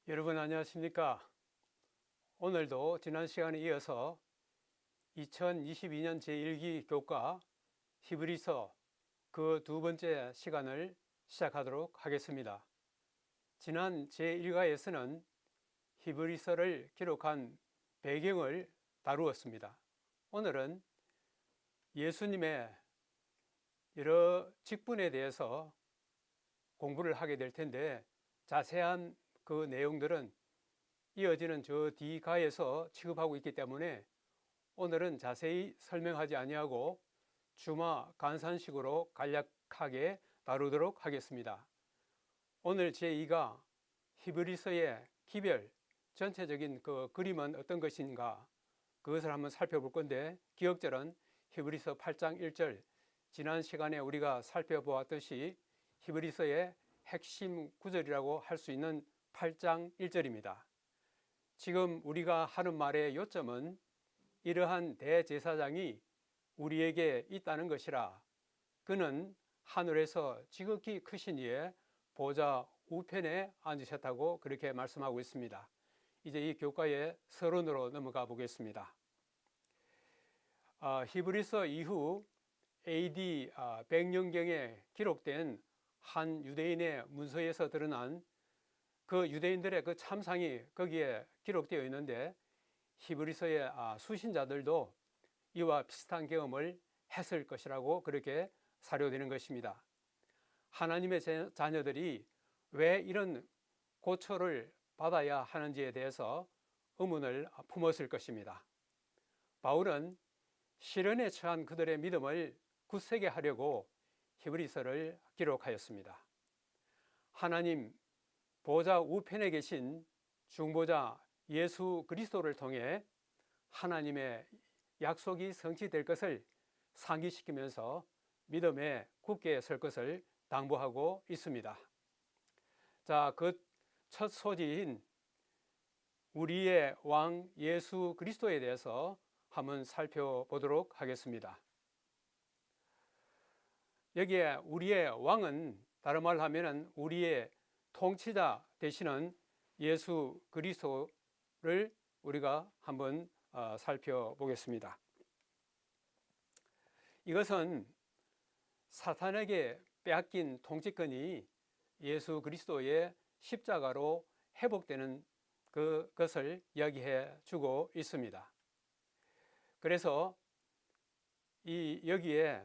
여러분 안녕하십니까? 오늘도 지난 시간에 이어서 2022년 제1기 교과 히브리서 그 두 번째 시간을 시작하도록 하겠습니다. 지난 제1과에서는 히브리서를 기록한 배경을 다루었습니다. 오늘은 예수님의 여러 직분에 대해서 공부를 하게 될 텐데 자세한 그 내용들은 이어지는 저 뒤가에서 취급하고 있기 때문에 오늘은 자세히 설명하지 아니하고 주마 간산식으로 간략하게 다루도록 하겠습니다. 오늘 제2가 히브리서의 기별, 전체적인 그 그림은 어떤 것인가 그것을 한번 살펴볼 건데 기억절은 히브리서 8장 1절, 지난 시간에 우리가 살펴보았듯이 히브리서의 핵심 구절이라고 할 수 있는 8장 1절입니다. 지금 우리가 하는 말의 요점은 이러한 대제사장이 우리에게 있다는 것이라. 그는 하늘에서 지극히 크신 이의 보좌 우편에 앉으셨다고 그렇게 말씀하고 있습니다. 이제 이 교과의 서론으로 넘어가 보겠습니다. 히브리서 이후 AD 100년경에 기록된 한 유대인의 문서에서 드러난 그 유대인들의 그 참상이 거기에 기록되어 있는데 히브리서의 수신자들도 이와 비슷한 경험을 했을 것이라고 그렇게 사료되는 것입니다. 하나님의 자녀들이 왜 이런 고초를 받아야 하는지에 대해서 의문을 품었을 것입니다. 바울은 시련에 처한 그들의 믿음을 굳세게 하려고 히브리서를 기록하였습니다. 하나님 보좌 우편에 계신 중보자 예수 그리스도를 통해 하나님의 약속이 성취될 것을 상기시키면서 믿음에 굳게 설 것을 당부하고 있습니다. 자, 그 첫 소지인 우리의 왕 예수 그리스도에 대해서 한번 살펴보도록 하겠습니다. 여기에 우리의 왕은 다른 말로 하면 우리의 통치자 되시는 예수 그리스도를 우리가 한번 살펴보겠습니다. 이것은 사탄에게 빼앗긴 통치권이 예수 그리스도의 십자가로 회복되는 그것을 이야기해 주고 있습니다. 그래서 여기에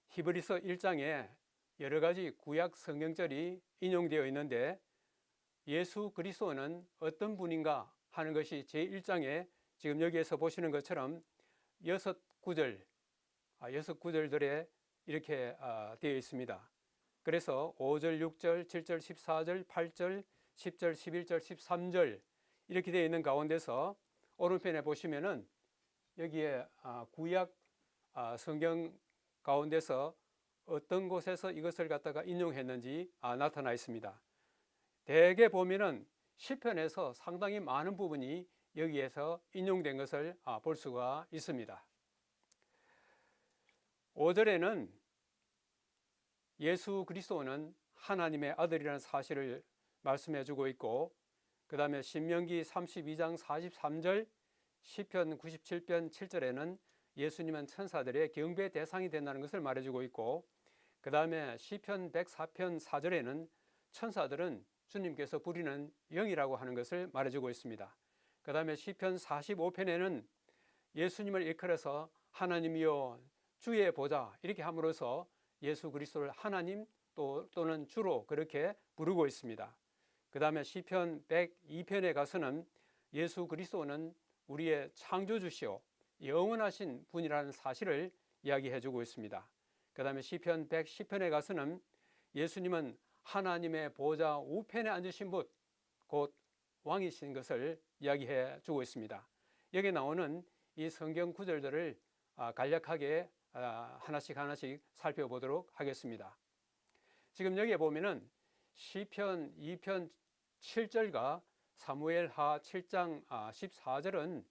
히브리서 1장에 여러 가지 구약 성경절이 인용되어 있는데 예수 그리스도는 어떤 분인가 하는 것이 제1장에 지금 여기에서 보시는 것처럼 6구절들에 이렇게 되어 있습니다. 그래서 5절, 6절, 7절, 14절, 8절, 10절, 11절, 13절 이렇게 되어 있는 가운데서 오른편에 보시면은 여기에 구약 성경 가운데서 어떤 곳에서 이것을 갖다가 인용했는지 나타나 있습니다. 대개 보면은 시편에서 상당히 많은 부분이 여기에서 인용된 것을 볼 수가 있습니다. 5절에는 예수 그리스도는 하나님의 아들이라는 사실을 말씀해 주고 있고, 그 다음에 신명기 32장 43절, 시편 97편 7절에는 예수님은 천사들의 경배 대상이 된다는 것을 말해주고 있고, 그 다음에 시편 104편 4절에는 천사들은 주님께서 부리는 영이라고 하는 것을 말해주고 있습니다. 그 다음에 시편 45편에는 예수님을 일컬어서 하나님이여 주의 보좌 이렇게 함으로써 예수 그리스도를 하나님 또는 주로 그렇게 부르고 있습니다. 그 다음에 시편 102편에 가서는 예수 그리스도는 우리의 창조주시오 영원하신 분이라는 사실을 이야기해 주고 있습니다. 그 다음에 시편 110편에 가서는 예수님은 하나님의 보좌 우편에 앉으신 분, 곧 왕이신 것을 이야기해 주고 있습니다. 여기 나오는 이 성경 구절들을 간략하게 하나씩 살펴보도록 하겠습니다. 지금 여기에 보면은 시편 2편 7절과 사무엘하 7장 14절은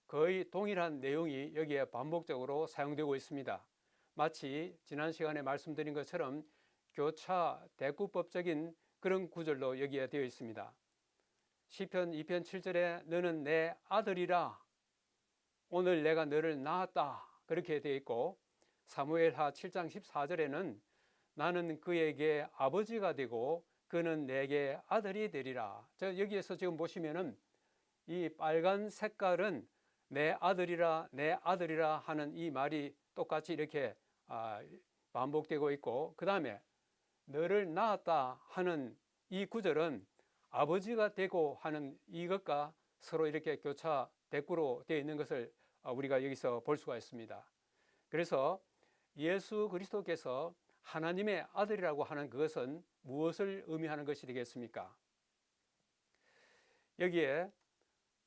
거의 동일한 내용이 여기에 반복적으로 사용되고 있습니다. 마치 지난 시간에 말씀드린 것처럼 교차 대구법적인 그런 구절로 여기에 되어 있습니다. 시편 2편 7절에 너는 내 아들이라 오늘 내가 너를 낳았다 그렇게 되어 있고, 사무엘하 7장 14절에는 나는 그에게 아버지가 되고 그는 내게 아들이 되리라. 여기에서 지금 보시면은 이 빨간 색깔은 내 아들이라 내 아들이라 하는 이 말이 똑같이 이렇게 반복되고 있고, 그 다음에 너를 낳았다 하는 이 구절은 아버지가 되고 하는 이것과 서로 이렇게 교차 대꾸로 되어 있는 것을 우리가 여기서 볼 수가 있습니다. 그래서 예수 그리스도께서 하나님의 아들이라고 하는 그것은 무엇을 의미하는 것이 되겠습니까? 여기에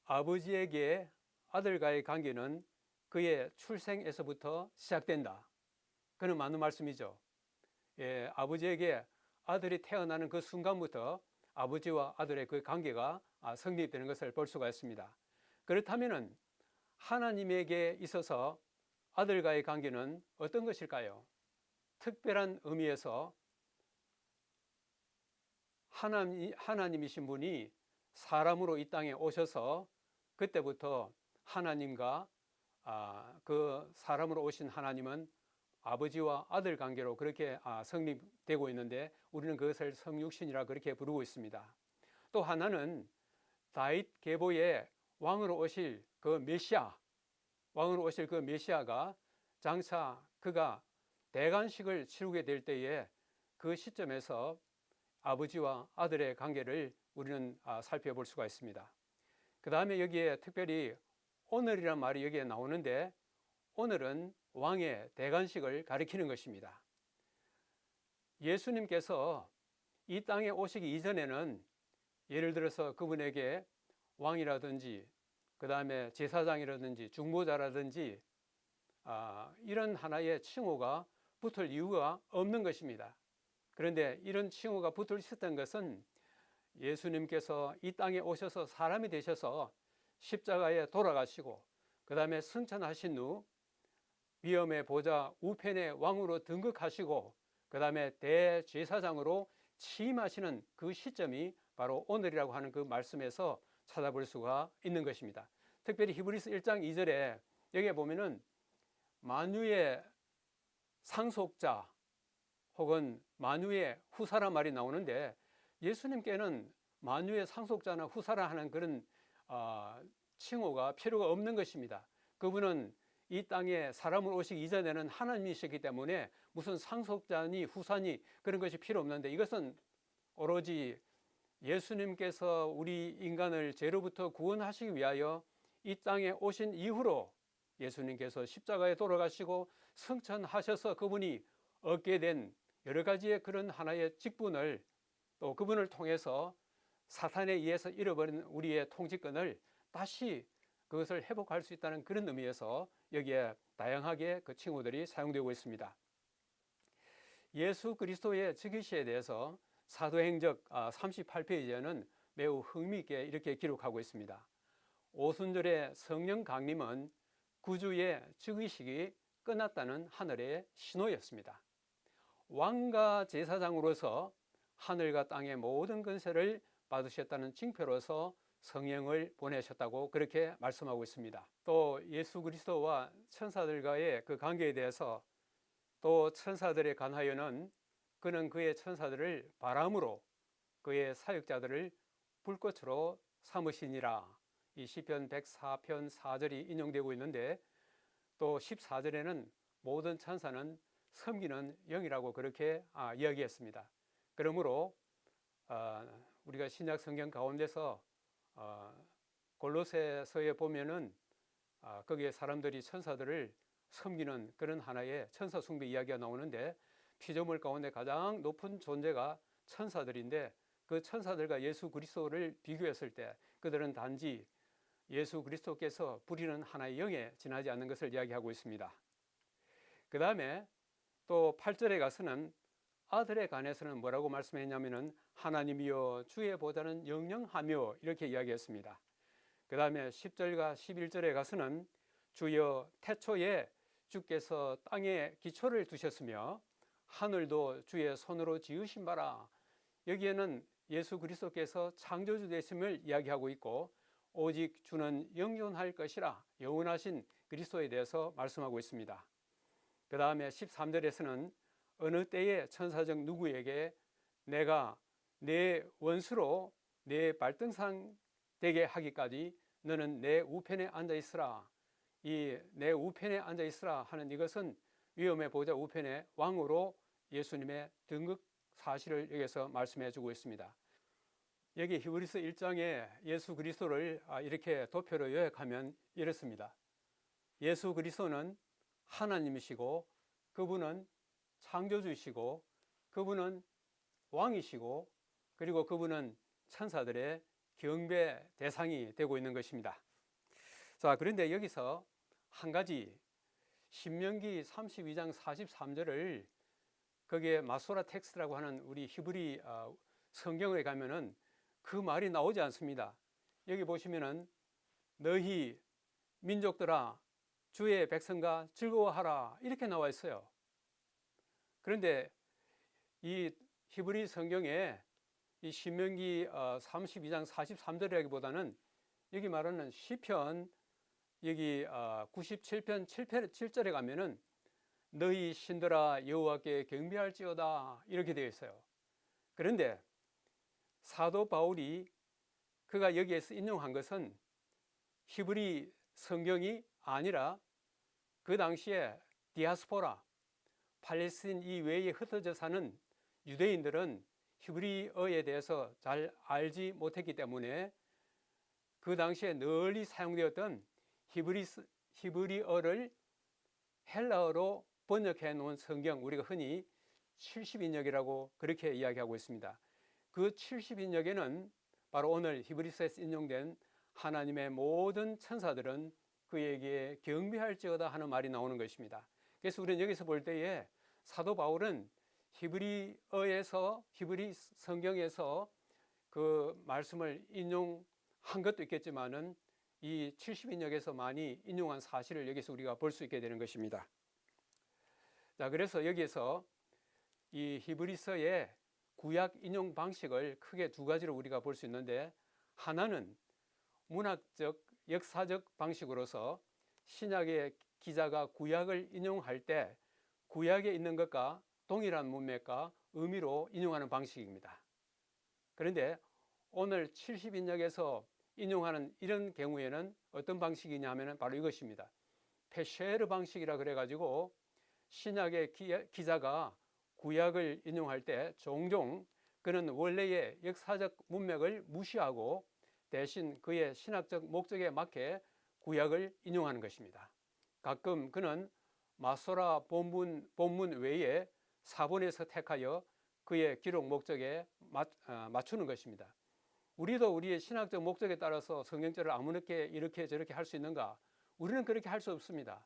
아버지에게 아들과의 관계는 그의 출생에서부터 시작된다. 그는 맞는 말씀이죠. 예, 아버지에게 아들이 태어나는 그 순간부터 아버지와 아들의 그 관계가 성립되는 것을 볼 수가 있습니다. 그렇다면 하나님에게 있어서 아들과의 관계는 어떤 것일까요? 특별한 의미에서 하나님이신 분이 사람으로 이 땅에 오셔서 그때부터 하나님과 그 사람으로 오신 하나님은 아버지와 아들 관계로 그렇게 성립되고 있는데, 우리는 그것을 성육신이라 그렇게 부르고 있습니다. 또 하나는 다윗 계보의 왕으로 오실 그 메시아가 장차 그가 대관식을 치르게 될 때에 그 시점에서 아버지와 아들의 관계를 우리는 살펴볼 수가 있습니다. 그 다음에 여기에 특별히 오늘이란 말이 여기에 나오는데, 오늘은 왕의 대관식을 가리키는 것입니다. 예수님께서 이 땅에 오시기 이전에는 예를 들어서 그분에게 왕이라든지 그 다음에 제사장이라든지 중보자라든지 이런 하나의 칭호가 붙을 이유가 없는 것입니다. 그런데 이런 칭호가 붙을 수 있었던 것은 예수님께서 이 땅에 오셔서 사람이 되셔서 십자가에 돌아가시고 그 다음에 승천하신 후 위엄의 보좌 우편의 왕으로 등극하시고 그 다음에 대제사장으로 취임하시는 그 시점이 바로 오늘이라고 하는 그 말씀에서 찾아볼 수가 있는 것입니다. 특별히 히브리서 1장 2절에 여기에 보면은 만유의 상속자 혹은 만유의 후사란 말이 나오는데, 예수님께는 만유의 상속자나 후사라 하는 그런 칭호가 필요가 없는 것입니다. 그분은 이 땅에 사람으로 오시기 이전에는 하나님이시기 때문에 무슨 상속자니 후사니 그런 것이 필요 없는데, 이것은 오로지 예수님께서 우리 인간을 죄로부터 구원하시기 위하여 이 땅에 오신 이후로 예수님께서 십자가에 돌아가시고 승천하셔서 그분이 얻게 된 여러 가지의 그런 하나의 직분을, 또 그분을 통해서 사탄에 의해서 잃어버린 우리의 통치권을 다시 그것을 회복할 수 있다는 그런 의미에서 여기에 다양하게 그 칭호들이 사용되고 있습니다. 예수 그리스도의 즉위시에 대해서 사도행적 38페이지에는 매우 흥미있게 이렇게 기록하고 있습니다. 오순절의 성령 강림은 구주의 즉위식이 끝났다는 하늘의 신호였습니다. 왕과 제사장으로서 하늘과 땅의 모든 권세를 받으셨다는 징표로서 성령을 보내셨다고 그렇게 말씀하고 있습니다. 또 예수 그리스도와 천사들과의 그 관계에 대해서 또 천사들에 관하여는 그는 그의 천사들을 바람으로 그의 사역자들을 불꽃으로 삼으시니라. 이 시편 104편 4절이 인용되고 있는데, 또 14절에는 모든 천사는 섬기는 영이라고 그렇게 이야기했습니다. 그러므로 우리가 신약 성경 가운데서 골로새서에 보면은 거기에 사람들이 천사들을 섬기는 그런 하나의 천사 숭배 이야기가 나오는데, 피조물 가운데 가장 높은 존재가 천사들인데, 그 천사들과 예수 그리스도를 비교했을 때 그들은 단지 예수 그리스도께서 부리는 하나의 영에 지나지 않는 것을 이야기하고 있습니다. 그 다음에 또 8절에 가서는 아들에 관해서는 뭐라고 말씀했냐면은 하나님이여 주의 보좌는 영영하며 이렇게 이야기했습니다. 그 다음에 10절과 11절에 가서는 주여 태초에 주께서 땅에 기초를 두셨으며 하늘도 주의 손으로 지으신 바라. 여기에는 예수 그리스도께서 창조주 되심을 이야기하고 있고 오직 주는 영존할 것이라 영원하신 그리스도에 대해서 말씀하고 있습니다. 그 다음에 13절에서는 어느 때에 천사적 누구에게 내가 내 원수로 내 발등상 되게 하기까지 너는 내 우편에 앉아 있으라. 이 내 우편에 앉아 있으라 하는 이것은 위엄의 보좌 우편의 왕으로 예수님의 등극 사실을 여기서 말씀해 주고 있습니다. 여기 히브리서 1장에 예수 그리스도를 이렇게 도표로 요약하면 이렇습니다. 예수 그리스도는 하나님이시고 그분은 창조주이시고 그분은 왕이시고 그리고 그분은 천사들의 경배 대상이 되고 있는 것입니다. 자, 그런데 여기서 한 가지 신명기 32장 43절을 거기에 마소라 텍스트라고 하는 우리 히브리 성경에 가면은 그 말이 나오지 않습니다. 여기 보시면은 너희 민족들아 주의 백성과 즐거워하라 이렇게 나와 있어요. 그런데 이 히브리 성경에 이 신명기 32장 43절이라기보다는 여기 말하는 시편 여기 97편 7절에 가면은 너희 신들아 여호와께 경배할지어다 이렇게 되어 있어요. 그런데 사도 바울이 그가 여기에서 인용한 것은 히브리 성경이 아니라 그 당시에 디아스포라 팔레스틴 이외에 흩어져 사는 유대인들은 히브리어에 대해서 잘 알지 못했기 때문에 그 당시에 널리 사용되었던 히브리어를 헬라어로 번역해 놓은 성경, 우리가 흔히 70인역이라고 그렇게 이야기하고 있습니다. 그 70인역에는 바로 오늘 히브리서에서 인용된 하나님의 모든 천사들은 그에게 경배할지어다 하는 말이 나오는 것입니다. 그래서 우리는 여기서 볼 때에 사도 바울은 히브리 성경에서 그 말씀을 인용한 것도 있겠지만은 이 70인역에서 많이 인용한 사실을 여기서 우리가 볼 수 있게 되는 것입니다. 자, 그래서 여기에서 이 히브리서의 구약 인용 방식을 크게 두 가지로 우리가 볼 수 있는데, 하나는 문학적, 역사적 방식으로서 신약의 기자가 구약을 인용할 때 구약에 있는 것과 동일한 문맥과 의미로 인용하는 방식입니다. 그런데 오늘 70인역에서 인용하는 이런 경우에는 어떤 방식이냐 하면 바로 이것입니다. 페쉐르 방식이라 그래가지고 신약의 기자가 구약을 인용할 때 종종 그는 원래의 역사적 문맥을 무시하고 대신 그의 신학적 목적에 맞게 구약을 인용하는 것입니다. 가끔 그는 마소라 본문 외에 사본에서 택하여 그의 기록 목적에 맞추는 것입니다. 우리도 우리의 신학적 목적에 따라서 성경절을 아무렇게 이렇게 저렇게 할 수 있는가? 우리는 그렇게 할 수 없습니다.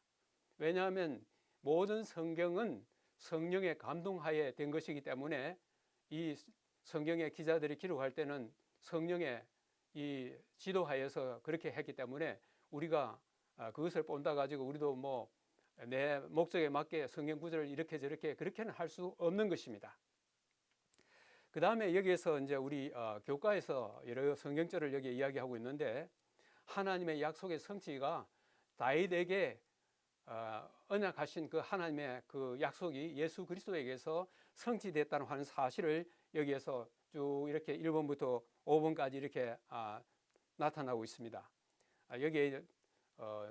왜냐하면 모든 성경은 성령의 감동하에 된 것이기 때문에 이 성경의 기자들이 기록할 때는 성령의 이 지도하에서 그렇게 했기 때문에 우리가 그것을 본다 가지고 우리도 뭐 내 목적에 맞게 성경 구절을 이렇게 저렇게 그렇게는 할 수 없는 것입니다. 그 다음에 여기에서 이제 우리 교과에서 여러 성경절을 여기 이야기하고 있는데, 하나님의 약속의 성취가 다윗에게 언약하신 그 하나님의 그 약속이 예수 그리스도에게서 성취됐다는 하는 사실을 여기에서 쭉 이렇게 1번부터 5번까지 이렇게 나타나고 있습니다. 여기에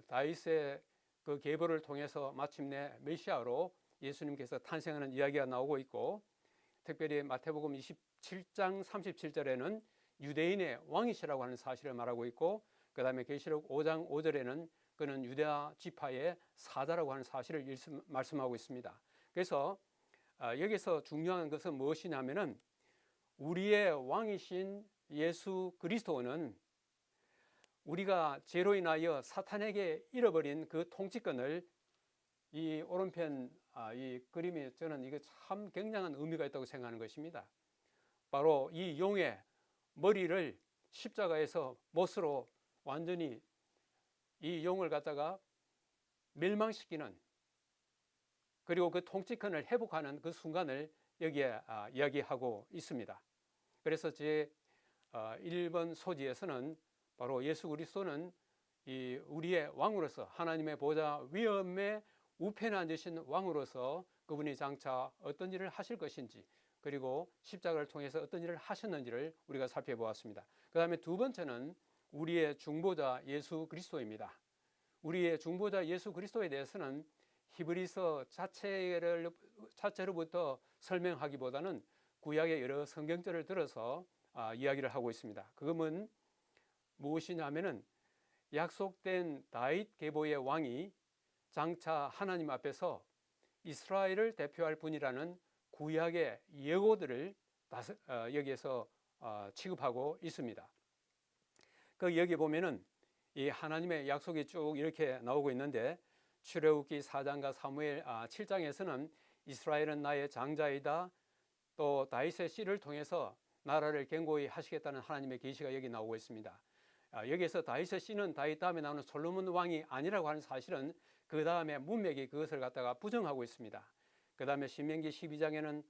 다윗의 그 계보를 통해서 마침내 메시아로 예수님께서 탄생하는 이야기가 나오고 있고, 특별히 마태복음 27장 37절에는 유대인의 왕이시라고 하는 사실을 말하고 있고, 그 다음에 계시록 5장 5절에는 그는 유다 지파의 사자라고 하는 사실을 말씀하고 있습니다. 그래서 여기서 중요한 것은 무엇이냐면은 우리의 왕이신 예수 그리스도는 우리가 죄로 인하여 사탄에게 잃어버린 그 통치권을, 이 오른편 이 그림이 저는 이거 참 굉장한 의미가 있다고 생각하는 것입니다. 바로 이 용의 머리를 십자가에서 못으로 완전히 이 용을 갖다가 멸망시키는, 그리고 그 통치권을 회복하는 그 순간을 여기에 이야기하고 있습니다. 그래서 제 1번 소지에서는 바로 예수 그리스도는 이 우리의 왕으로서 하나님의 보좌 위엄에 우편에 앉으신 왕으로서 그분이 장차 어떤 일을 하실 것인지, 그리고 십자가를 통해서 어떤 일을 하셨는지를 우리가 살펴보았습니다. 그 다음에 두 번째는 우리의 중보자 예수 그리스도입니다. 우리의 중보자 예수 그리스도에 대해서는 히브리서 자체로부터 설명하기보다는 구약의 여러 성경절을 들어서 이야기를 하고 있습니다. 그것은 무엇이냐면은 약속된 다윗 계보의 왕이 장차 하나님 앞에서 이스라엘을 대표할 분이라는 구약의 예고들을 여기에서 취급하고 있습니다. 그 여기 보면은 이 하나님의 약속이 쭉 이렇게 나오고 있는데, 출애굽기 4장과 사무엘 7장에서는 이스라엘은 나의 장자이다, 또 다윗의 씨를 통해서 나라를 견고히 하시겠다는 하나님의 계시가 여기 나오고 있습니다. 여기에서 다윗의 씨는 다윗 다음에 나오는 솔로몬 왕이 아니라고 하는 사실은 그 다음에 문맥이 그것을 갖다가 부정하고 있습니다. 그 다음에 신명기 12장에는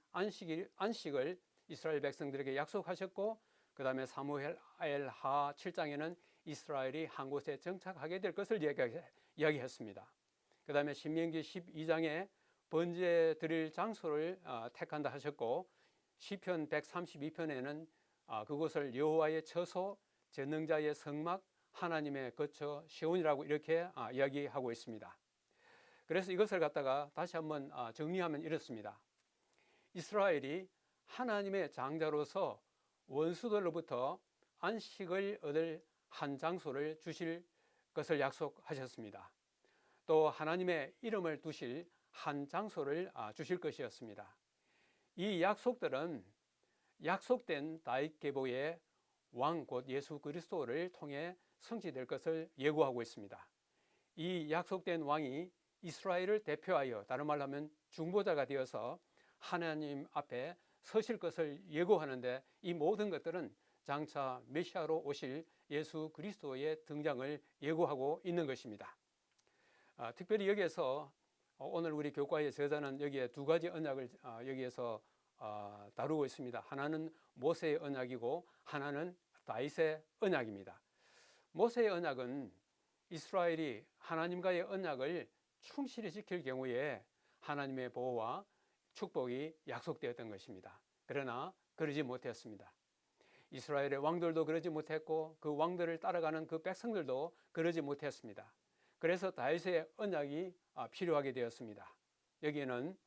안식을 이스라엘 백성들에게 약속하셨고, 그 다음에 사무엘하 7장에는 이스라엘이 한 곳에 정착하게 될 것을 이야기했습니다. 그 다음에 신명기 12장에 번제 드릴 장소를 택한다 하셨고, 시편 132편에는 그곳을 여호와의 처소, 전능자의 성막, 하나님의 거처 시온이라고 이렇게 이야기하고 있습니다. 그래서 이것을 갖다가 다시 한번 정리하면 이렇습니다. 이스라엘이 하나님의 장자로서 원수들로부터 안식을 얻을 한 장소를 주실 것을 약속하셨습니다. 또 하나님의 이름을 두실 한 장소를 주실 것이었습니다. 이 약속들은 약속된 다윗 계보의 왕 곧 예수 그리스도를 통해 성취될 것을 예고하고 있습니다. 이 약속된 왕이 이스라엘을 대표하여, 다른 말로 하면 중보자가 되어서 하나님 앞에 서실 것을 예고하는데, 이 모든 것들은 장차 메시아로 오실 예수 그리스도의 등장을 예고하고 있는 것입니다. 특별히 여기에서 오늘 우리 교과의 저자는 여기에 두 가지 언약을 여기에서 다루고 있습니다. 하나는 모세의 언약이고 하나는 다윗의 언약입니다. 모세의 언약은 이스라엘이 하나님과의 언약을 충실히 지킬 경우에 하나님의 보호와 축복이 약속되었던 것입니다. 그러나 그러지 못했습니다. 이스라엘의 왕들도 그러지 못했고, 그 왕들을 따라가는 그 백성들도 그러지 못했습니다. 그래서 다윗의 언약이 필요하게 되었습니다. 여기에는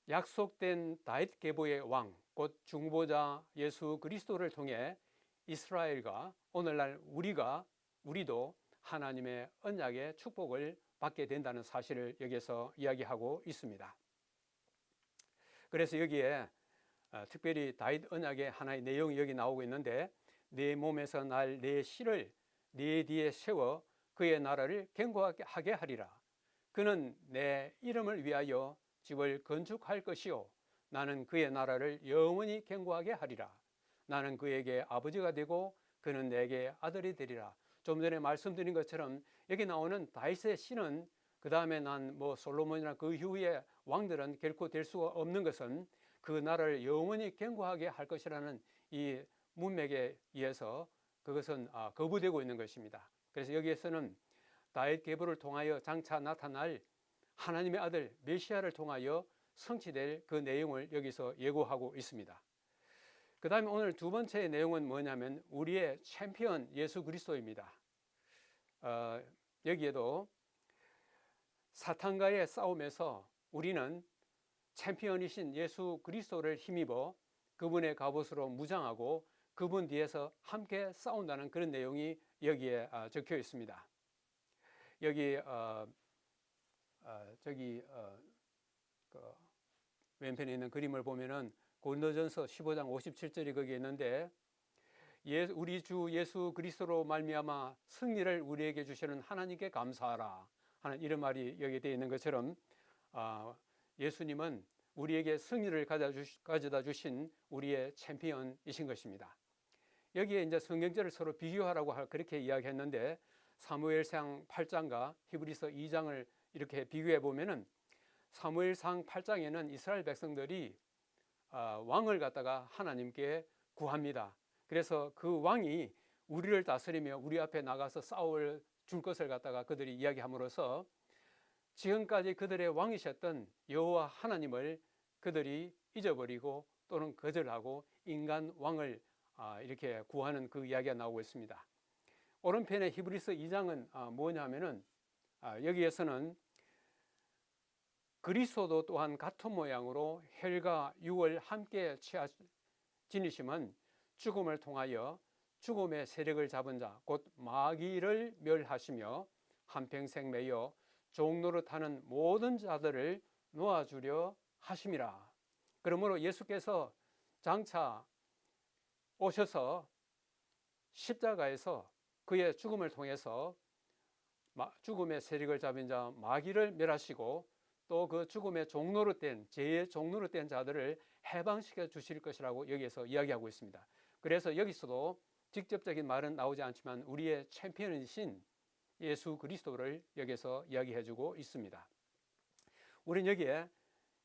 약속된 다윗 계보의 왕, 곧 중보자 예수 그리스도를 통해 이스라엘과 오늘날 우리도 하나님의 언약의 축복을 받게 된다는 사실을 여기에서 이야기하고 있습니다. 그래서 여기에 특별히 다윗 언약의 하나의 내용이 여기 나오고 있는데, 내 몸에서 날 내 씨를 네 뒤에 세워 그의 나라를 견고하게 하리라. 그는 내 이름을 위하여 집을 건축할 것이요 나는 그의 나라를 영원히 견고하게 하리라. 나는 그에게 아버지가 되고 그는 내게 아들이 되리라. 좀 전에 말씀드린 것처럼 여기 나오는 다윗의 씨는 그 다음에 난 솔로몬이나 그 이후의 왕들은 결코 될 수가 없는 것은 그 나라를 영원히 견고하게 할 것이라는 이 문맥에 의해서 그것은 거부되고 있는 것입니다. 그래서 여기에서는 다윗 계보를 통하여 장차 나타날 하나님의 아들 메시아를 통하여 성취될 그 내용을 여기서 예고하고 있습니다. 그 다음에 오늘 두 번째 내용은 뭐냐면 우리의 챔피언 예수 그리스도입니다. 여기에도 사탄과의 싸움에서 우리는 챔피언이신 예수 그리스도를 힘입어 그분의 갑옷으로 무장하고 그분 뒤에서 함께 싸운다는 그런 내용이 여기에 적혀 있습니다. 여기 왼편에 있는 그림을 보면은 고린도전서 15장 57절이 거기에 있는데, 우리 주 예수 그리스도로 말미암아 승리를 우리에게 주시는 하나님께 감사하라 하는 이런 말이 여기에 되어 있는 것처럼 예수님은 우리에게 승리를 가져다 주신 우리의 챔피언이신 것입니다. 여기에 이제 성경절을 서로 비교하라고 그렇게 이야기했는데, 사무엘상 8장과 히브리서 2장을 이렇게 비교해 보면은 사무엘상 8장에는 이스라엘 백성들이 왕을 갖다가 하나님께 구합니다. 그래서 그 왕이 우리를 다스리며 우리 앞에 나가서 싸울 줄 것을 갖다가 그들이 이야기함으로써 지금까지 그들의 왕이셨던 여호와 하나님을 그들이 잊어버리고 또는 거절하고 인간 왕을 이렇게 구하는 그 이야기가 나오고 있습니다. 오른편의 히브리서 2장은 뭐냐면은 여기에서는 그리스도도 또한 같은 모양으로 혈과 육을 함께 지니심은 죽음을 통하여 죽음의 세력을 잡은 자 곧 마귀를 멸하시며 한평생 매여 종노릇하는 모든 자들을 놓아주려 하심이라. 그러므로 예수께서 장차 오셔서 십자가에서 그의 죽음을 통해서 죽음의 세력을 잡은 자 마귀를 멸하시고 또 그 죽음의 종노릇된 죄의 종노릇된 자들을 해방시켜 주실 것이라고 여기에서 이야기하고 있습니다. 그래서 여기서도 직접적인 말은 나오지 않지만 우리의 챔피언이신 예수 그리스도를 여기서 이야기해주고 있습니다. 우리는 여기에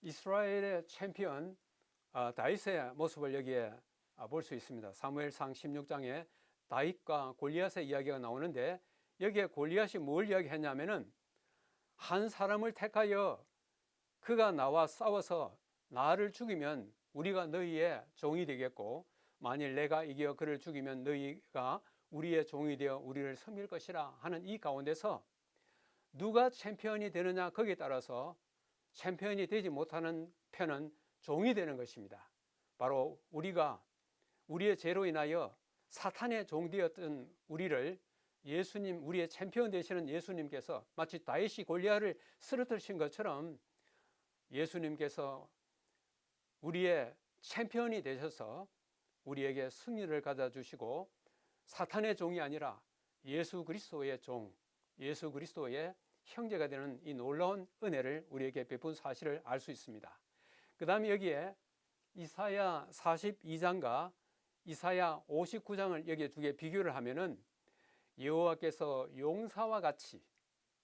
이스라엘의 챔피언 다윗의 모습을 여기에 볼 수 있습니다. 사무엘상 16장에 다윗과 골리앗의 이야기가 나오는데 여기에 골리앗이 뭘 이야기했냐면은 한 사람을 택하여 그가 나와 싸워서 나를 죽이면 우리가 너희의 종이 되겠고 만일 내가 이겨 그를 죽이면 너희가 우리의 종이 되어 우리를 섬길 것이라 하는 이 가운데서 누가 챔피언이 되느냐 거기에 따라서 챔피언이 되지 못하는 편은 종이 되는 것입니다. 바로 우리가 우리의 죄로 인하여 사탄의 종 되었던 우리를 예수님, 우리의 챔피언 되시는 예수님께서 마치 다윗이 골리앗을 쓰러뜨리신 것처럼 예수님께서 우리의 챔피언이 되셔서 우리에게 승리를 가져 주시고 사탄의 종이 아니라 예수 그리스도의 종, 예수 그리스도의 형제가 되는 이 놀라운 은혜를 우리에게 베푼 사실을 알 수 있습니다. 그 다음에 여기에 이사야 42장과 이사야 59장을 여기에 두 개 비교를 하면은 여호와께서 용사와 같이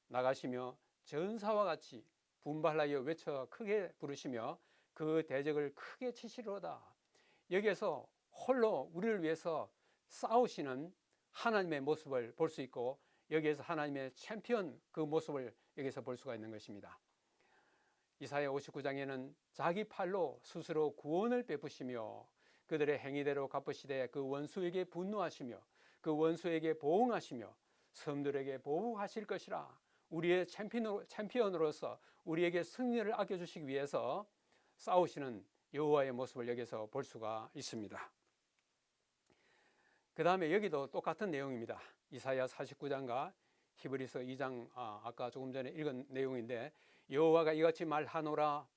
나가시며 전사와 같이 분발하여 외쳐 크게 부르시며 그 대적을 크게 치시리로다. 여기에서 홀로 우리를 위해서 싸우시는 하나님의 모습을 볼 수 있고 여기에서 하나님의 챔피언 그 모습을 여기서 볼 수가 있는 것입니다. 이사야 59장에는 자기 팔로 스스로 구원을 베푸시며 그들의 행위대로 갚으시되 그 원수에게 분노하시며 그 원수에게 보응하시며 섬들에게 보호하실 것이라. 우리의 챔피언으로서 우리에게 승리를 안겨주시기 위해서 싸우시는 여호와의 모습을 여기서 볼 수가 있습니다. 그 다음에 여기도 똑같은 내용입니다. 이사야 49장과 히브리서 2장 아까 조금 전에 읽은 내용인데 여호와가 이같이 말하노라.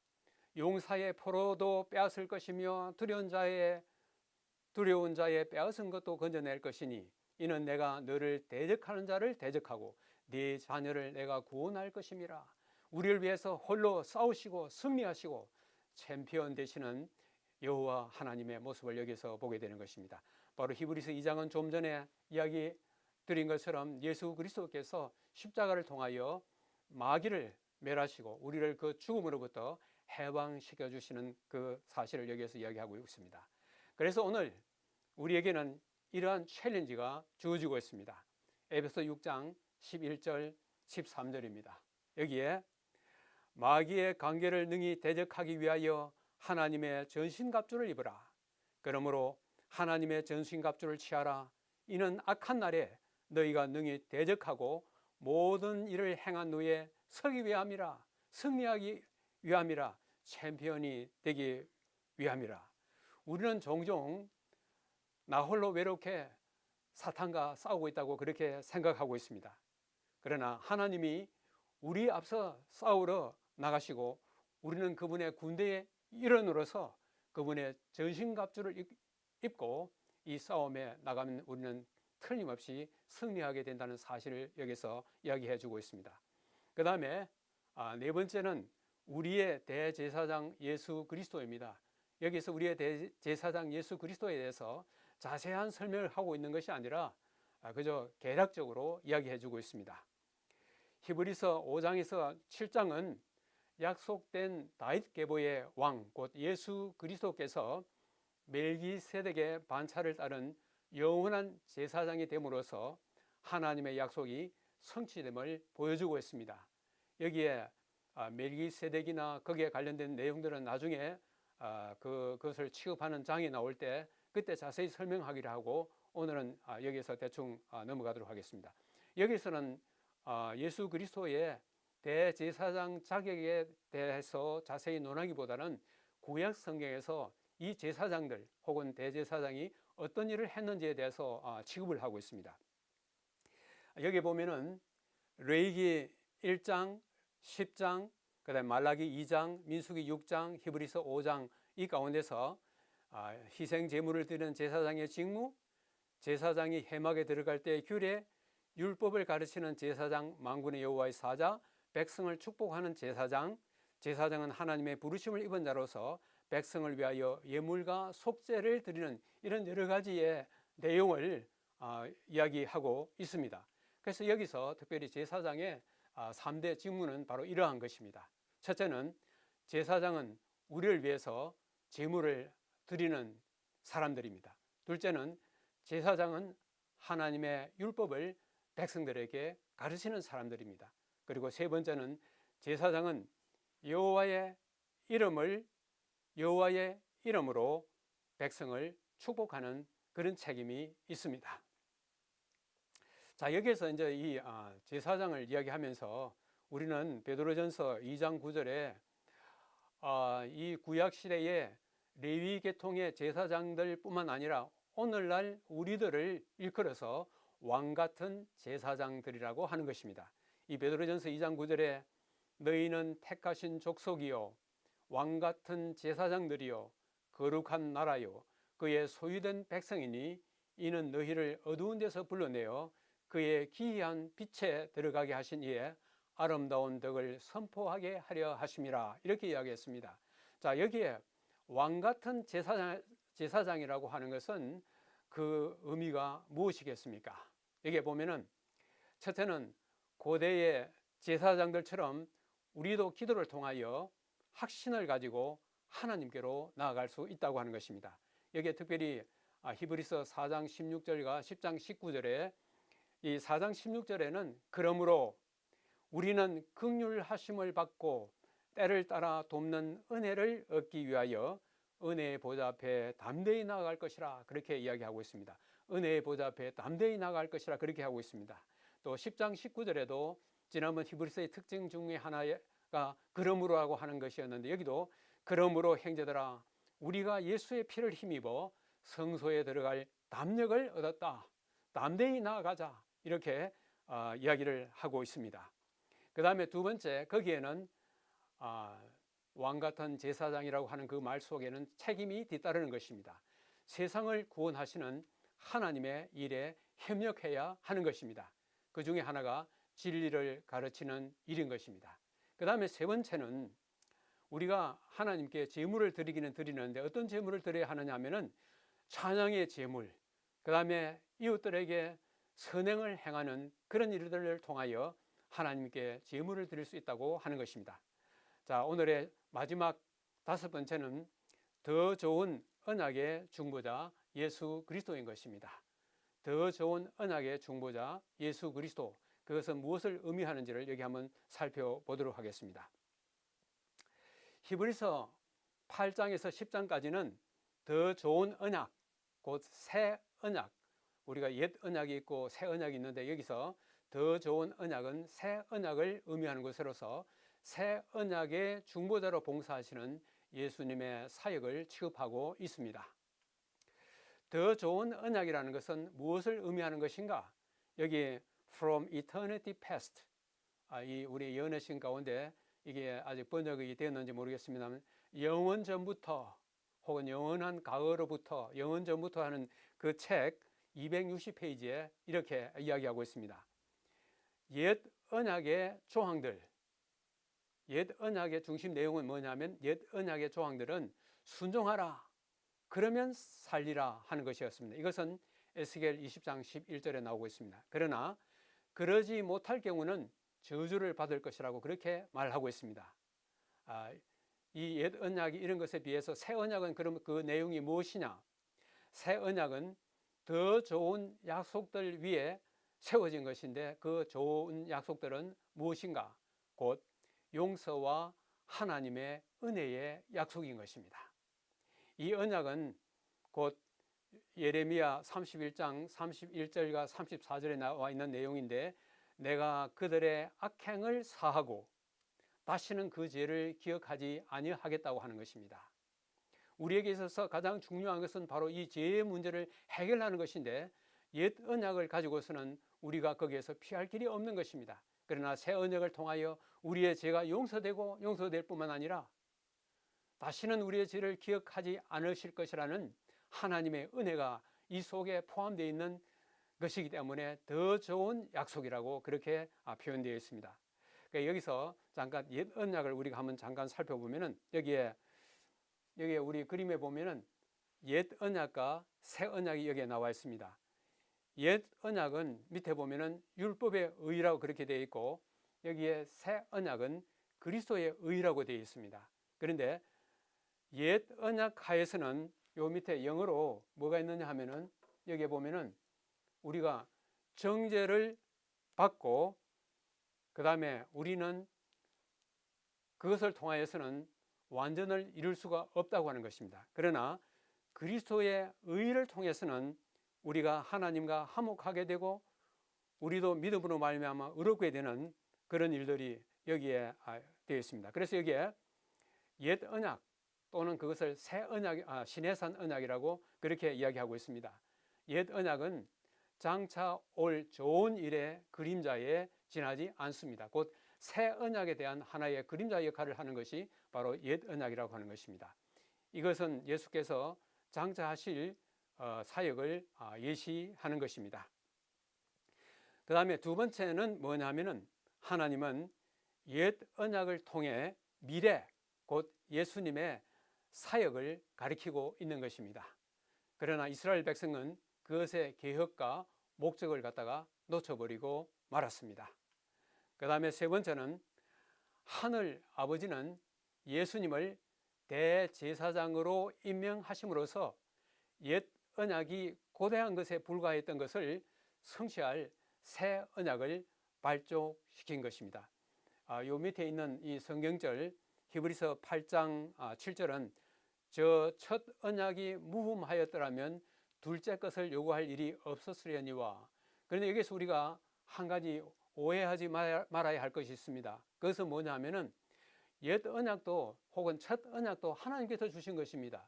용사의 포로도 빼앗을 것이며 두려운 자의 빼앗은 것도 건져낼 것이니 이는 내가 너를 대적하는 자를 대적하고 네 자녀를 내가 구원할 것임이라. 우리를 위해서 홀로 싸우시고 승리하시고 챔피언 되시는 여호와 하나님의 모습을 여기서 보게 되는 것입니다. 바로 히브리서 2장은 좀 전에 이야기 드린 것처럼 예수 그리스도께서 십자가를 통하여 마귀를 멸하시고 우리를 그 죽음으로부터 해방시켜 주시는 그 사실을 여기에서 이야기하고 있습니다. 그래서 오늘 우리에게는 이러한 챌린지가 주어지고 있습니다. 에베소 6장 11절 13절입니다. 여기에 마귀의 관계를 능히 대적하기 위하여 하나님의 전신갑주를 입으라. 그러므로 하나님의 전신갑주를 취하라. 이는 악한 날에 너희가 능히 대적하고 모든 일을 행한 후에 서기 위함이라. 승리하기 위함이라. 챔피언이 되기 위함이라. 우리는 종종 나 홀로 외롭게 사탄과 싸우고 있다고 그렇게 생각하고 있습니다. 그러나 하나님이 우리 앞서 싸우러 나가시고 우리는 그분의 군대의 일원으로서 그분의 전신갑주를 입고 이 싸움에 나가면 우리는 틀림없이 승리하게 된다는 사실을 여기서 이야기해 주고 있습니다. 그 다음에 네 번째는 우리의 대제사장 예수 그리스도입니다. 여기서 우리의 대제사장 예수 그리스도에 대해서 자세한 설명을 하고 있는 것이 아니라 그저 개략적으로 이야기해 주고 있습니다. 히브리서 5장에서 7장은 약속된 다윗 계보의 왕, 곧 예수 그리스도께서 멜기세덱의 반차를 따른 영원한 제사장이 됨으로써 하나님의 약속이 성취됨을 보여주고 있습니다. 여기에 멜기세덱이나 거기에 관련된 내용들은 나중에 그것을 취급하는 장이 나올 때 그때 자세히 설명하기로 하고, 오늘은 여기서 대충 넘어가도록 하겠습니다. 여기서는 예수 그리스도의 대제사장 자격에 대해서 자세히 논하기보다는 구약 성경에서 이 제사장들 혹은 대제사장이 어떤 일을 했는지에 대해서 취급을 하고 있습니다. 여기 보면은 레위기 1장, 10장, 그다음에 말라기 2장, 민수기 6장, 히브리서 5장 이 가운데서 희생 제물을 드리는 제사장의 직무, 제사장이 회막에 들어갈 때의 규례, 율법을 가르치는 제사장, 만군의 여호와의 사자, 백성을 축복하는 제사장, 제사장은 하나님의 부르심을 입은 자로서 백성을 위하여 예물과 속죄를 드리는 이런 여러 가지의 내용을 이야기하고 있습니다. 그래서 여기서 특별히 제사장의 3대 직무는 바로 이러한 것입니다. 첫째는 제사장은 우리를 위해서 제물을 드리는 사람들입니다. 둘째는 제사장은 하나님의 율법을 백성들에게 가르치는 사람들입니다. 그리고 세 번째는 제사장은 여호와의 이름으로 백성을 축복하는 그런 책임이 있습니다. 자, 여기에서 이제 이 제사장을 이야기하면서 우리는 베드로전서 2장 9절에 이 구약 시대의 레위 계통의 제사장들뿐만 아니라 오늘날 우리들을 일컬어서 왕 같은 제사장들이라고 하는 것입니다. 이 베드로전서 2장 9절에 너희는 택하신 족속이요 왕 같은 제사장들이요 거룩한 나라요 그의 소유된 백성이니 이는 너희를 어두운 데서 불러내어 그의 기이한 빛에 들어가게 하신 이에 아름다운 덕을 선포하게 하려 하심이라, 이렇게 이야기했습니다. 자, 여기에 왕 같은 제사장이라고 하는 것은 그 의미가 무엇이겠습니까? 여기에 보면은 첫째는 고대의 제사장들처럼 우리도 기도를 통하여 확신을 가지고 하나님께로 나아갈 수 있다고 하는 것입니다. 여기에 특별히 히브리서 4장 16절과 10장 19절에 이 4장 16절에는 그러므로 우리는 긍휼하심을 받고 때를 따라 돕는 은혜를 얻기 위하여 은혜의 보좌 앞에 담대히 나아갈 것이라, 그렇게 이야기하고 있습니다. 은혜의 보좌 앞에 담대히 나아갈 것이라 그렇게 하고 있습니다. 또 10장 19절에도 지난번 히브리서의 특징 중에 하나가 그러므로라고 하는 것이었는데, 여기도 그러므로 형제들아 우리가 예수의 피를 힘입어 성소에 들어갈 담력을 얻었다, 담대히 나아가자, 이렇게 이야기를 하고 있습니다. 그 다음에 두 번째, 거기에는 왕 같은 제사장이라고 하는 그 말 속에는 책임이 뒤따르는 것입니다. 세상을 구원하시는 하나님의 일에 협력해야 하는 것입니다. 그 중에 하나가 진리를 가르치는 일인 것입니다. 그 다음에 세 번째는 우리가 하나님께 제물을 드리기는 드리는데 어떤 제물을 드려야 하느냐 하면은 찬양의 제물, 그 다음에 이웃들에게 선행을 행하는 그런 일들을 통하여 하나님께 제물을 드릴 수 있다고 하는 것입니다. 자, 오늘의 마지막 다섯 번째는 더 좋은 언약의 중보자 예수 그리스도인 것입니다. 더 좋은 언약의 중보자 예수 그리스도, 그것은 무엇을 의미하는지를 여기 한번 살펴보도록 하겠습니다. 히브리서 8장에서 10장까지는 더 좋은 언약, 곧 새 언약, 우리가 옛 언약이 있고 새 언약이 있는데 여기서 더 좋은 언약은 새 언약을 의미하는 것으로서 새 언약의 중보자로 봉사하시는 예수님의 사역을 취급하고 있습니다. 더 좋은 언약이라는 것은 무엇을 의미하는 것인가? 여기 from eternity past, 이 우리 연애신 가운데 이게 아직 번역이 되었는지 모르겠습니다만 영원 전부터 혹은 영원한 과거로부터, 영원 전부터 하는 그 책 260페이지에 이렇게 이야기하고 있습니다. 옛 언약의 조항들, 옛 언약의 중심 내용은 뭐냐면 옛 언약의 조항들은 순종하라, 그러면 살리라 하는 것이었습니다. 이것은 에스겔 20장 11절에 나오고 있습니다. 그러나 그러지 못할 경우는 저주를 받을 것이라고 그렇게 말하고 있습니다. 이 옛 언약이 이런 것에 비해서 새 언약은 그럼 그 내용이 무엇이냐? 새 언약은 더 좋은 약속들 위에 세워진 것인데 그 좋은 약속들은 무엇인가? 곧 용서와 하나님의 은혜의 약속인 것입니다. 이 언약은 곧 예레미야 31장 31절과 34절에 나와 있는 내용인데 내가 그들의 악행을 사하고 다시는 그 죄를 기억하지 아니하겠다고 하는 것입니다. 우리에게 있어서 가장 중요한 것은 바로 이 죄의 문제를 해결하는 것인데 옛 언약을 가지고서는 우리가 거기에서 피할 길이 없는 것입니다. 그러나 새 언약을 통하여 우리의 죄가 용서될 뿐만 아니라 다시는 우리의 죄를 기억하지 않으실 것이라는 하나님의 은혜가 이 속에 포함되어 있는 것이기 때문에 더 좋은 약속이라고 그렇게 표현되어 있습니다. 그러니까 여기서 잠깐 옛 언약을 우리가 한번 잠깐 살펴보면은 여기에 우리 그림에 보면은 옛 언약과 새 언약이 여기에 나와 있습니다. 옛 언약은 밑에 보면은 율법의 의라고 그렇게 되어 있고 여기에 새 언약은 그리스도의 의라고 되어 있습니다. 그런데 옛 언약 하에서는 요 밑에 영어로 뭐가 있느냐 하면은 여기에 보면은 우리가 정죄를 받고 그 다음에 우리는 그것을 통하여서는 완전을 이룰 수가 없다고 하는 것입니다. 그러나 그리스도의 의를 통해서는 우리가 하나님과 화목하게 되고 우리도 믿음으로 말미암아 의롭게 되는 그런 일들이 여기에 되어 있습니다. 그래서 여기에 옛 언약 또는 그것을 새 언약, 신해산 언약이라고 그렇게 이야기하고 있습니다. 옛 언약은 장차 올 좋은 일의 그림자에 지나지 않습니다. 곧 새 언약에 대한 하나의 그림자 역할을 하는 것이 바로 옛 언약이라고 하는 것입니다. 이것은 예수께서 장차 하실 사역을 예시하는 것입니다. 그 다음에 두 번째는 뭐냐면은 하나님은 옛 언약을 통해 미래 곧 예수님의 사역을 가리키고 있는 것입니다. 그러나 이스라엘 백성은 그것의 계획과 목적을 갖다가 놓쳐버리고 말았습니다. 그 다음에 세 번째는 하늘 아버지는 예수님을 대제사장으로 임명하심으로써 옛 언약이 고대한 것에 불과했던 것을 성취할 새 언약을 발족시킨 것입니다. 요 밑에 있는 이 성경절 히브리서 8장 7절은 저 첫 언약이 무흠하였더라면 둘째 것을 요구할 일이 없었으려니와. 그런데 여기서 우리가 한 가지 오해하지 말아야 할 것이 있습니다. 그것은 뭐냐면은 옛 언약도 혹은 첫 언약도 하나님께서 주신 것입니다.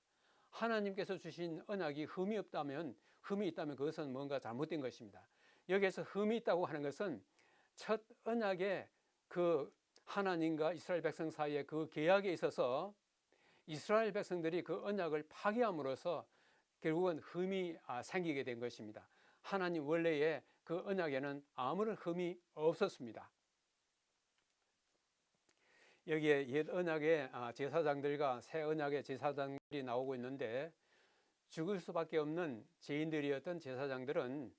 하나님께서 주신 언약이 흠이 있다면 그것은 뭔가 잘못된 것입니다. 여기에서 흠이 있다고 하는 것은 첫 언약의 그 하나님과 이스라엘 백성 사이의 그 계약에 있어서 이스라엘 백성들이 그 언약을 파기함으로써 결국은 흠이 생기게 된 것입니다. 하나님 원래의 그 언약에는 아무런 흠이 없었습니다. 여기에 옛 언약의 제사장들과 새 언약의 제사장들이 나오고 있는데 죽을 수밖에 없는 죄인들이었던 제사장들은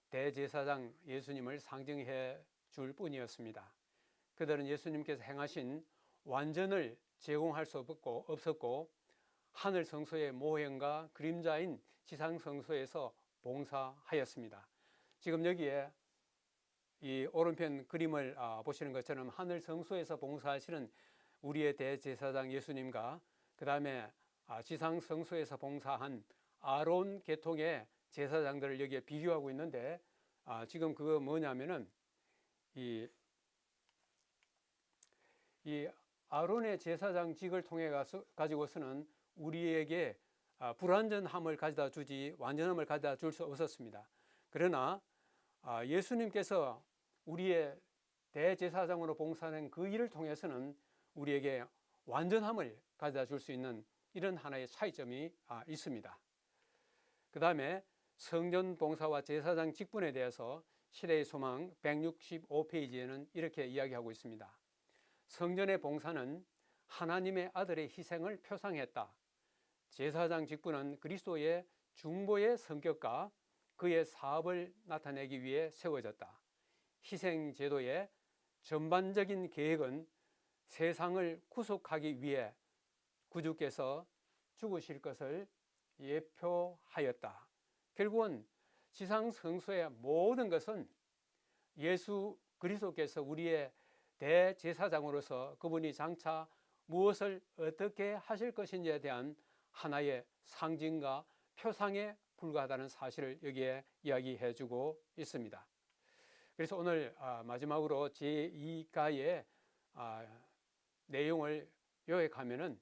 대제사장 예수님을 상징해 줄 뿐이었습니다. 그들은 예수님께서 행하신 완전을 제공할 수 없었고 하늘 성소의 모형과 그림자인 지상 성소에서 봉사하였습니다. 지금 여기에 이 오른편 그림을 보시는 것처럼 하늘 성소에서 봉사하시는 우리의 대제사장 예수님과 그 다음에 지상 성소에서 봉사한 아론 계통의 제사장들을 여기에 비교하고 있는데 지금 그거 뭐냐면은 이 아론의 제사장직을 통해 가지고서는 우리에게 불완전함을 가져다 주지 완전함을 가져다 줄 수 없었습니다. 그러나 예수님께서 우리의 대제사장으로 봉사하는 그 일을 통해서는 우리에게 완전함을 가져다 줄 수 있는 이런 하나의 차이점이 있습니다. 그 다음에 성전 봉사와 제사장 직분에 대해서 시대의 소망 165페이지에는 이렇게 이야기하고 있습니다. 성전의 봉사는 하나님의 아들의 희생을 표상했다. 제사장 직분은 그리스도의 중보의 성격과 그의 사업을 나타내기 위해 세워졌다. 희생제도의 전반적인 계획은 세상을 구속하기 위해 구주께서 죽으실 것을 예표하였다. 결국은 지상 성소의 모든 것은 예수 그리스도께서 우리의 대제사장으로서 그분이 장차 무엇을 어떻게 하실 것인지에 대한 하나의 상징과 표상에 불과하다는 사실을 여기에 이야기해 주고 있습니다. 그래서 오늘 마지막으로 제2가의 내용을 요약하면은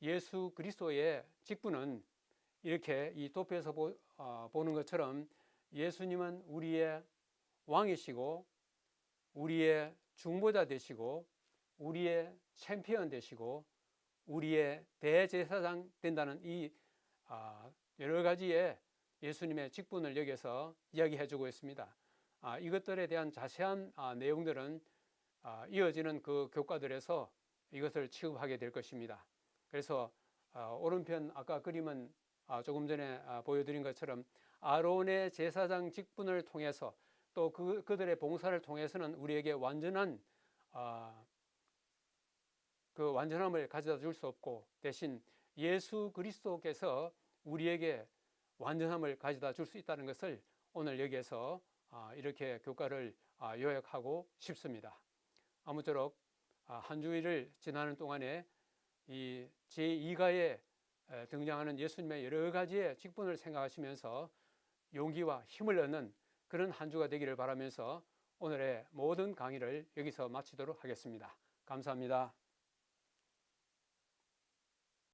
예수 그리스도의 직분은 이렇게 이 도표에서 보는 것처럼 예수님은 우리의 왕이시고 우리의 중보자 되시고 우리의 챔피언 되시고 우리의 대제사장 된다는 이 여러 가지의 예수님의 직분을 여기서 이야기해 주고 있습니다. 이것들에 대한 자세한 내용들은 이어지는 그 교과들에서 이것을 취급하게 될 것입니다. 그래서 오른편 아까 그림은 조금 전에 보여드린 것처럼 아론의 제사장 직분을 통해서 또 그들의 봉사를 통해서는 우리에게 완전한 그 완전함을 가져다 줄 수 없고 대신 예수 그리스도께서 우리에게 완전함을 가져다 줄 수 있다는 것을 오늘 여기에서 이렇게 교과를 요약하고 싶습니다. 아무쪼록 한 주일을 지나는 동안에 이 제2가에 등장하는 예수님의 여러 가지의 직분을 생각하시면서 용기와 힘을 얻는 그런 한 주가 되기를 바라면서 오늘의 모든 강의를 여기서 마치도록 하겠습니다. 감사합니다.